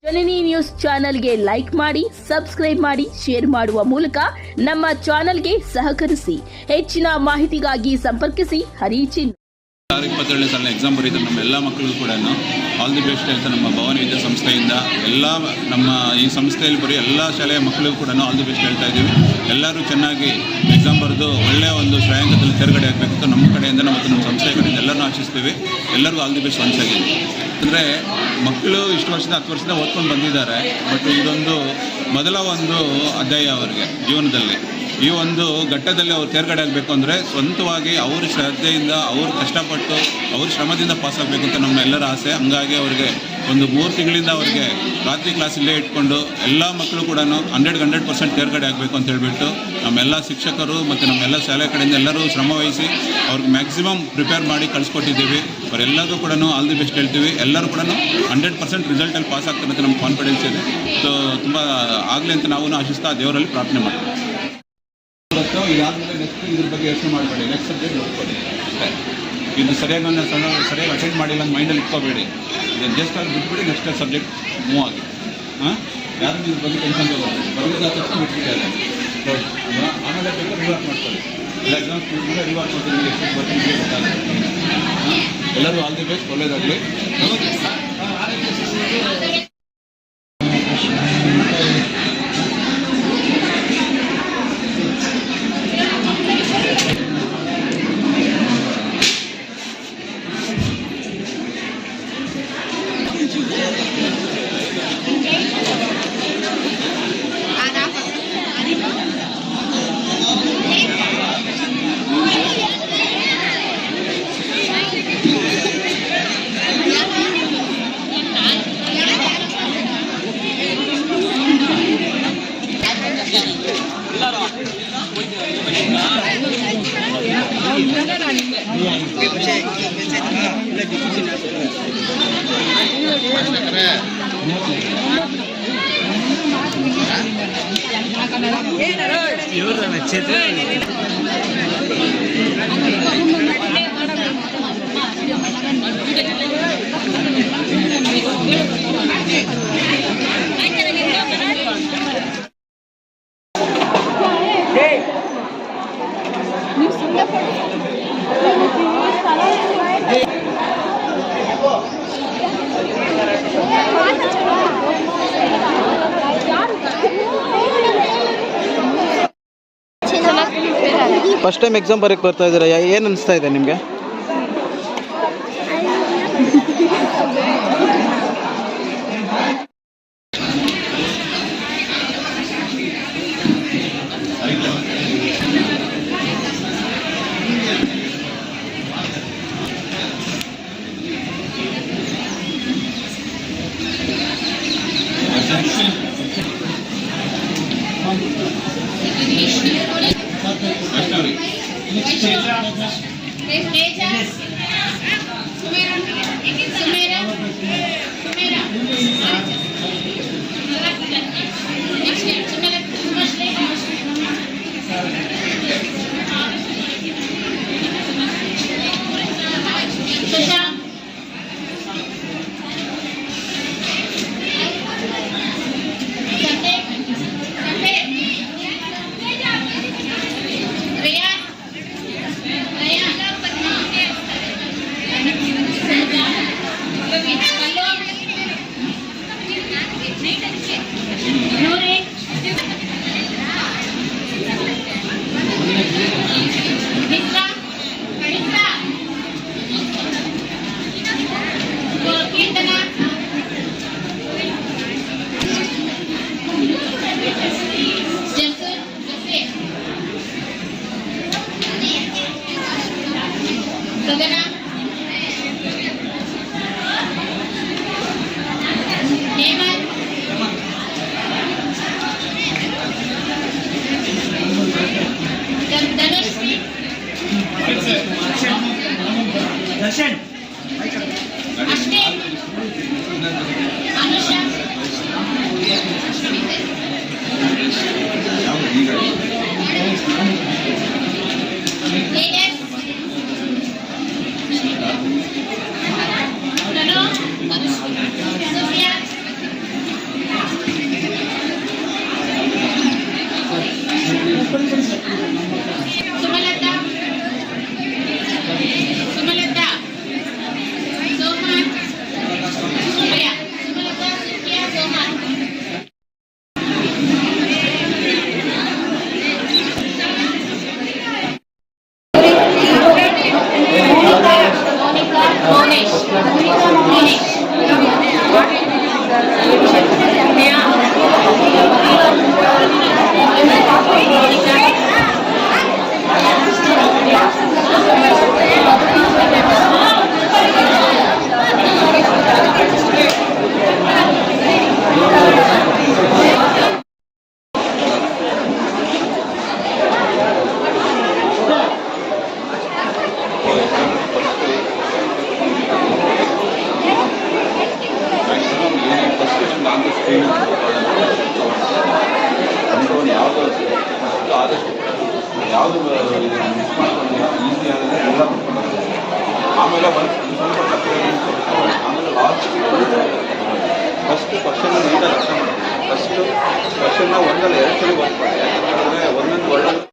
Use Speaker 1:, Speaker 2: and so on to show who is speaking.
Speaker 1: ಜನನಿ news ಚಾನೆಲ್ಗೆ like ಮಾಡಿ, subscribe ಮಾಡಿ, ಶೇರ್ ಮಾಡುವ ಮೂಲಕ ನಮ್ಮ ಚಾನೆಲ್ಗೆ ಸಹಕರಿಸಿ. ಹೆಚ್ಚಿನ ಮಾಹಿತಿಗಾಗಿ ಸಂಪರ್ಕಿಸಿ ಹರಿಚಿನ್.
Speaker 2: 27ನೇ ಸಾಲಿನ ಎಕ್ಸಾಮ್ ಬರೀತಾರೆ ನಮ್ಮ ಎಲ್ಲ ಮಕ್ಕಳಿಗೂ ಕೂಡ ಆಲ್ ದಿ ಬೆಸ್ಟ್ ಹೇಳ್ತಾ ನಮ್ಮ ಭವಾನಿ ವಿದ್ಯಾಸಂಸ್ಥೆಯಿಂದ ಎಲ್ಲ ನಮ್ಮ ಈ ಸಂಸ್ಥೆಯಲ್ಲಿ ಬರೀ ಎಲ್ಲ ಶಾಲೆಯ ಮಕ್ಕಳಿಗೂ ಕೂಡ ಆಲ್ ದಿ ಬೆಸ್ಟ್ ಹೇಳ್ತಾ ಇದ್ದೀವಿ. ಎಲ್ಲರೂ ಚೆನ್ನಾಗಿ ಎಕ್ಸಾಮ್ ಬರೆದು ಒಳ್ಳೆಯ ಒಂದು ಶ್ರೇಯಾಂಕದಲ್ಲಿ ತೇರ್ಗಡೆ ಆಗಬೇಕಂತ ನಮ್ಮ ಕಡೆಯಿಂದ ಮತ್ತು ನಮ್ಮ ಸಂಸ್ಥೆಯ ಕಡೆಯಿಂದ ಎಲ್ಲರೂ ಆಶಿಸ್ತೀವಿ. ಎಲ್ಲರಿಗೂ all the best once again. ಅಂದರೆ ಮಕ್ಕಳು ಇಷ್ಟು ವರ್ಷದ 10 ವರ್ಷದ ಓದ್ಕೊಂಡು ಬಂದಿದ್ದಾರೆ, ಬಟ್ ಇದೊಂದು ಮೊದಲ ಒಂದು ಅಧ್ಯಾಯ ಅವರಿಗೆ ಜೀವನದಲ್ಲಿ. ಈ ಒಂದು ಘಟ್ಟದಲ್ಲಿ ಅವ್ರು ತೇರ್ಗಡೆ ಆಗಬೇಕು ಅಂದರೆ ಸ್ವಂತವಾಗಿ ಅವ್ರ ಶ್ರದ್ಧೆಯಿಂದ ಅವ್ರು ಕಷ್ಟಪಟ್ಟು ಅವ್ರ ಶ್ರಮದಿಂದ ಪಾಸಾಗಬೇಕು ಅಂತ ನಮ್ಮ ಎಲ್ಲರ ಆಸೆ. ಹಂಗಾಗಿ ಅವ್ರಿಗೆ ಒಂದು 3 ತಿಂಗಳಿಂದ ಅವ್ರಿಗೆ ರಾತ್ರಿ ಕ್ಲಾಸ್ ಇಲ್ಲೇ ಇಟ್ಕೊಂಡು ಎಲ್ಲ ಮಕ್ಕಳು ಕೂಡ 100% ತೇರ್ಗಡೆ ಆಗಬೇಕು ಅಂತ ಹೇಳಿಬಿಟ್ಟು ನಮ್ಮೆಲ್ಲ ಶಿಕ್ಷಕರು ಮತ್ತು ನಮ್ಮೆಲ್ಲ ಶಾಲೆ ಕಡೆಯಿಂದ ಎಲ್ಲರೂ ಶ್ರಮವಹಿಸಿ ಅವ್ರಿಗೆ ಮ್ಯಾಕ್ಸಿಮಮ್ ಪ್ರಿಪೇರ್ ಮಾಡಿ ಕಳಿಸ್ಕೊಟ್ಟಿದ್ದೀವಿ. ಅವರೆಲ್ಲರೂ ಕೂಡ ಆಲ್ ದಿ ಬೆಸ್ಟ್ ಹೇಳ್ತೀವಿ. ಎಲ್ಲರೂ ಕೂಡ 100% ರಿಸಲ್ಟಲ್ಲಿ ಪಾಸ್ ಆಗ್ತಾರೆ ಅಂತ ನಮ್ಗೆ ಕಾನ್ಫಿಡೆನ್ಸ್ ಇದೆ. ಸೊ ತುಂಬ ಆಗಲಿ ಅಂತ ನಾವು ಆಶಿಸ್ತಾ ದೇವರಲ್ಲಿ ಪ್ರಾರ್ಥನೆ ಮಾಡ್ತೀವಿ. ಇದಾದಮೇಲೆ ನೆಕ್ಸ್ಟ್ ಇದ್ರ ಬಗ್ಗೆ ಯೋಚನೆ ಮಾಡಬೇಡಿ, ನೆಕ್ಸ್ಟ್ ಸಬ್ಜೆಕ್ಟ್ ನೋಡ್ಕೊಳ್ಳಿ ಅಷ್ಟೇ. ಇದು ಸರಿಯಾಗಿ ಅಟೆಂಡ್ ಮಾಡಿಲ್ಲ ಅಂತ ಮೈಂಡಲ್ಲಿ ಇಟ್ಕೋಬೇಡಿ. ಇದನ್ನು ಜಸ್ಟ್ ಅಲ್ಲಿ ಬಿಟ್ಬಿಡಿ, ನೆಕ್ಸ್ಟ್ ಸಬ್ಜೆಕ್ಟ್ ಮೂವ್ ಆಗಿ. ಯಾರು ಇದ್ರ ಬಗ್ಗೆ ಟೆನ್ಷನ್ ತಗೋಬೇಡಿ, ಬರೋದಾದ ತಕ್ಷಣ ಬಿಟ್ಬಿಟ್ಟಿದ್ದಾರೆ. ಆಮೇಲೆ ಬೇಕಾದ್ರೆ ರಿವರ್ಕ್ ಮಾಡ್ಕೊಳ್ಳಿ. ಎಕ್ಸಾಮ್ಸ್ ರಿವರ್ಕ್ ಮಾಡ್ತೀನಿ, ಎಷ್ಟು ಬರ್ತೀನಿ ಗೊತ್ತಾಗುತ್ತೆ. ಎಲ್ಲರೂ ಆಲ್ ದಿ ಬೆಸ್ಟ್, ಒಳ್ಳೇದಾಗಲಿ.
Speaker 3: ಫಸ್ಟ್ ಟೈಮ್ ಎಕ್ಸಾಮ್ ಬರೋಕ್ಕೆ ಬರ್ತಾ ಇದ್ದೀರಾ, ಏನು ಅನಿಸ್ತಾ ಇದೆ ನಿಮಗೆ?
Speaker 4: ದರ್ಶನ್
Speaker 2: ಯಾವುದು ಆದಷ್ಟು ಯಾವುದು ಮಿಸ್ ಮಾಡ್ಕೊಂಡು ಈಸಿ ಆದರೆ ಎಲ್ಲ ಮಾಡ್ಕೊಂಡು ಆಮೇಲೆ ಒಂದು ಸ್ವಲ್ಪ ಆಮೇಲೆ ಲಾಸ್ಟ್ಗೆ ಫಸ್ಟ್ ಕ್ವಶನ್ ನೀಟಾಗಿ ಅರ್ಥ ಮಾಡ್ತೀವಿ. ಫಸ್ಟು ಕ್ವಶನ್ನ ಒಂದಲ್ಲ ಎರಡು ಸಲ ಓದ್ಕೊಳ್ಳಿ. ಯಾಕಂದರೆ ಒಂದೊಂದು ವರ್ಡ್